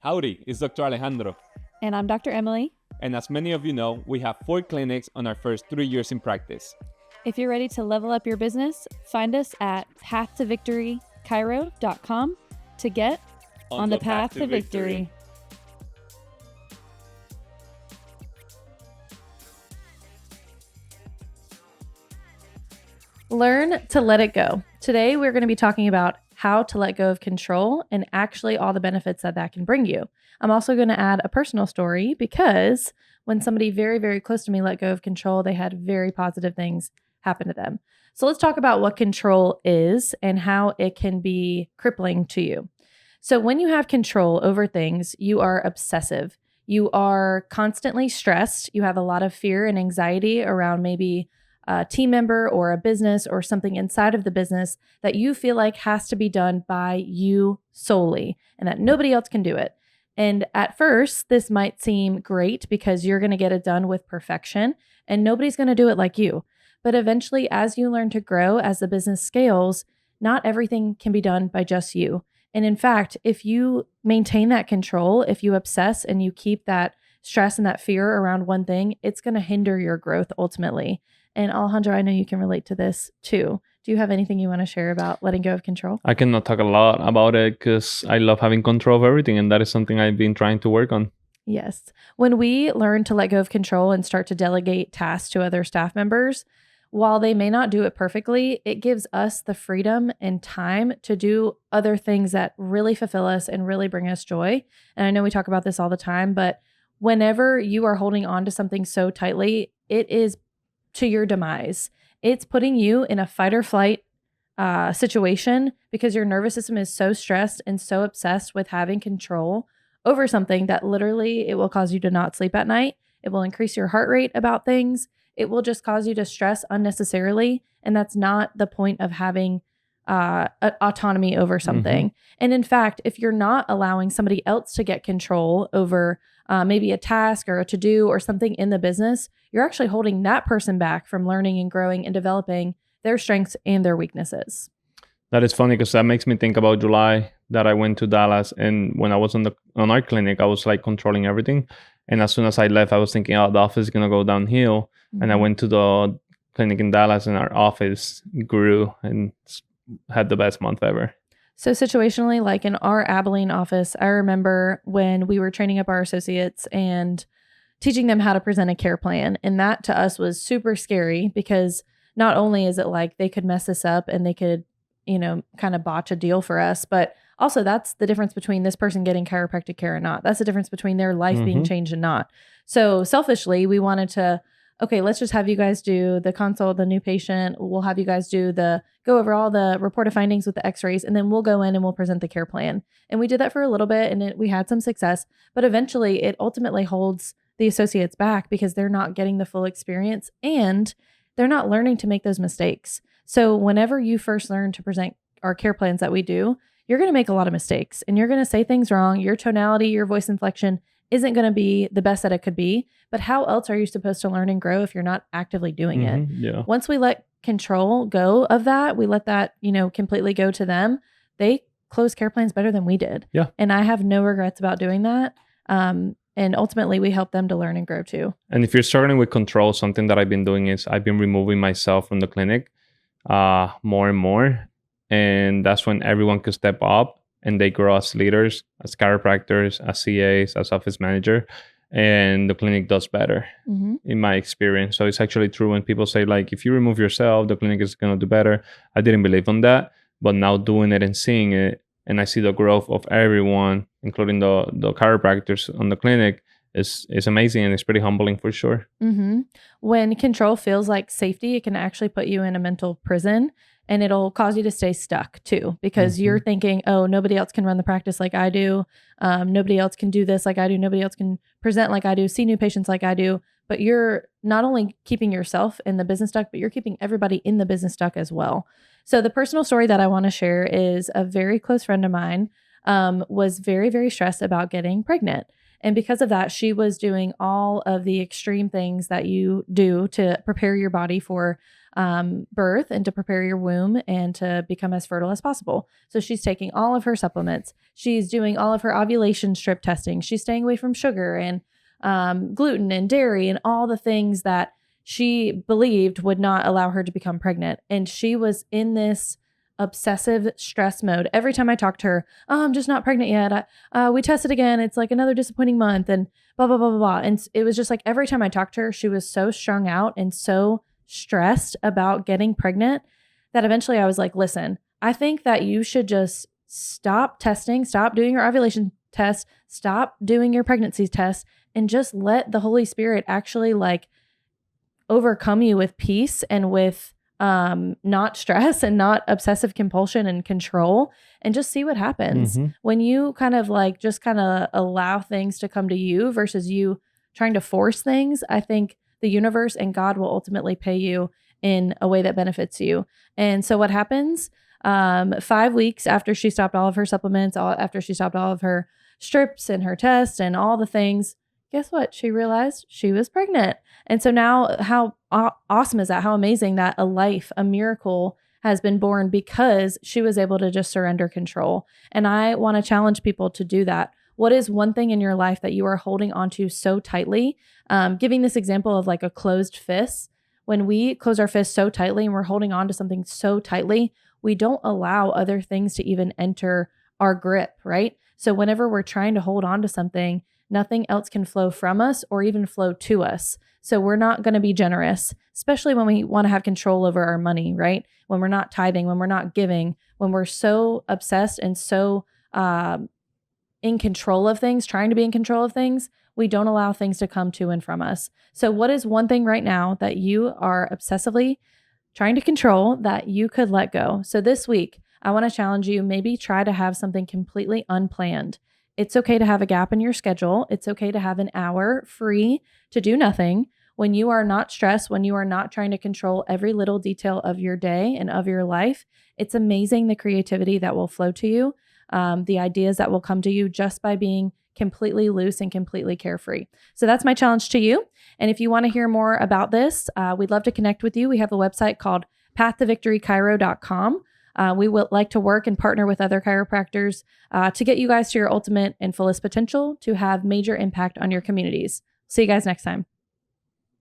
Howdy, it's Dr. Alejandro. And I'm Dr. Emily. And as many of you know, we have 4 clinics on our first 3 years in practice. If you're ready to level up your business, find us at paththovictorychiro.com to get on the path to victory. Learn to let it go. Today, we're going to be talking about how to let go of control and actually all the benefits that can bring you. I'm also going to add a personal story because when somebody very, very close to me let go of control, they had very positive things happen to them. So let's talk about what control is and how it can be crippling to you. So when you have control over things, you are obsessive. You are constantly stressed. You have a lot of fear and anxiety around maybe a team member or a business or something inside of the business that you feel like has to be done by you solely and that nobody else can do it. And at first, this might seem great because you're going to get it done with perfection and nobody's going to do it like you. But eventually, as you learn to grow, as the business scales, not everything can be done by just you. And in fact, if you maintain that control, if you obsess and you keep that stress and that fear around one thing, it's going to hinder your growth ultimately. And Alejandro, I know you can relate to this too. Do you have anything you want to share about letting go of control? I cannot talk a lot about it because I love having control of everything, and that is something I've been trying to work on. Yes. When we learn to let go of control and start to delegate tasks to other staff members, while they may not do it perfectly, it gives us the freedom and time to do other things that really fulfill us and really bring us joy. And I know we talk about this all the time, but whenever you are holding on to something so tightly, it is to your demise. It's putting you in a fight or flight situation because your nervous system is so stressed and so obsessed with having control over something that literally it will cause you to not sleep at night. It will increase your heart rate about things. It will just cause you to stress unnecessarily. And that's not the point of having autonomy over something. Mm-hmm. And in fact, if you're not allowing somebody else to get control over maybe a task or a to-do or something in the business, you're actually holding that person back from learning and growing and developing their strengths and their weaknesses. That is funny because that makes me think about July that I went to Dallas, and when I was on our clinic, I was like controlling everything. And as soon as I left, I was thinking, oh, the office is going to go downhill. Mm-hmm. And I went to the clinic in Dallas and our office grew and had the best month ever. So situationally, like in our Abilene office, I remember when we were training up our associates and teaching them how to present a care plan. And that to us was super scary because not only is it like they could mess this up and they could, kind of botch a deal for us, but also that's the difference between this person getting chiropractic care or not. That's the difference between their life mm-hmm. being changed and not. So selfishly, we wanted to, okay, let's just have you guys do the consult, the new patient. We'll have you guys go over all the reported findings with the x-rays, and then we'll go in and we'll present the care plan. And we did that for a little bit and we had some success, but eventually it ultimately holds the associates back because they're not getting the full experience and they're not learning to make those mistakes. So whenever you first learn to present our care plans that we do, you're going to make a lot of mistakes and you're going to say things wrong. Your tonality, your voice inflection isn't going to be the best that it could be. But how else are you supposed to learn and grow if you're not actively doing it? Yeah. Once we let control go of that, we let that, completely go to them. They close care plans better than we did. Yeah. And I have no regrets about doing that. And ultimately we help them to learn and grow too. And if you're struggling with control, something that I've been doing is I've been removing myself from the clinic more and more. And that's when everyone can step up and they grow as leaders, as chiropractors, as CAs, as office manager, and the clinic does better mm-hmm. in my experience. So it's actually true when people say, like, if you remove yourself, the clinic is going to do better. I didn't believe on that, but now doing it and seeing it, and I see the growth of everyone, including the chiropractors on the clinic, is amazing, and it's pretty humbling for sure. Mm-hmm. When control feels like safety, it can actually put you in a mental prison. And it'll cause you to stay stuck too, because mm-hmm. you're thinking, oh, nobody else can run the practice like I do. Nobody else can do this like I do. Nobody else can present like I do, see new patients like I do. But you're not only keeping yourself in the business stuck, but you're keeping everybody in the business stuck as well. So the personal story that I want to share is a very close friend of mine was very, very stressed about getting pregnant. And because of that, she was doing all of the extreme things that you do to prepare your body for birth and to prepare your womb and to become as fertile as possible. So she's taking all of her supplements. She's doing all of her ovulation strip testing. She's staying away from sugar and gluten and dairy and all the things that she believed would not allow her to become pregnant. And she was in this obsessive stress mode. Every time I talked to her, oh, I'm just not pregnant yet. We tested again. It's like another disappointing month and blah, blah, blah, blah, blah. And it was just like every time I talked to her, she was so strung out and so stressed about getting pregnant that eventually I was like, listen, I think that you should just stop testing, stop doing your ovulation test, stop doing your pregnancy test, and just let the Holy Spirit actually like overcome you with peace and with not stress and not obsessive compulsion and control, and just see what happens when you kind of like just kind of allow things to come to you versus you trying to force things. I think the universe and God will ultimately pay you in a way that benefits you. And so what happens 5 weeks after she stopped all of her supplements, after she stopped all of her strips and her tests and all the things, guess what? She realized she was pregnant. And so now how awesome is that? How amazing that a life, a miracle has been born because she was able to just surrender control. And I want to challenge people to do that. What is one thing in your life that you are holding onto so tightly? Giving this example of like a closed fist. When we close our fist so tightly and we're holding on to something so tightly, we don't allow other things to even enter our grip, right? So whenever we're trying to hold on to something, nothing else can flow from us or even flow to us. So we're not going to be generous, especially when we want to have control over our money, right? When we're not tithing, when we're not giving, when we're so obsessed and so in control of things, trying to be in control of things, we don't allow things to come to and from us. So what is one thing right now that you are obsessively trying to control that you could let go? So this week, I want to challenge you, maybe try to have something completely unplanned. It's okay to have a gap in your schedule. It's okay to have an hour free to do nothing when you are not stressed, when you are not trying to control every little detail of your day and of your life. It's amazing the creativity that will flow to you, the ideas that will come to you just by being completely loose and completely carefree. So that's my challenge to you. And if you want to hear more about this, we'd love to connect with you. We have a website called paththovictorychiro.com. We would like to work and partner with other chiropractors to get you guys to your ultimate and fullest potential to have major impact on your communities. See you guys next time.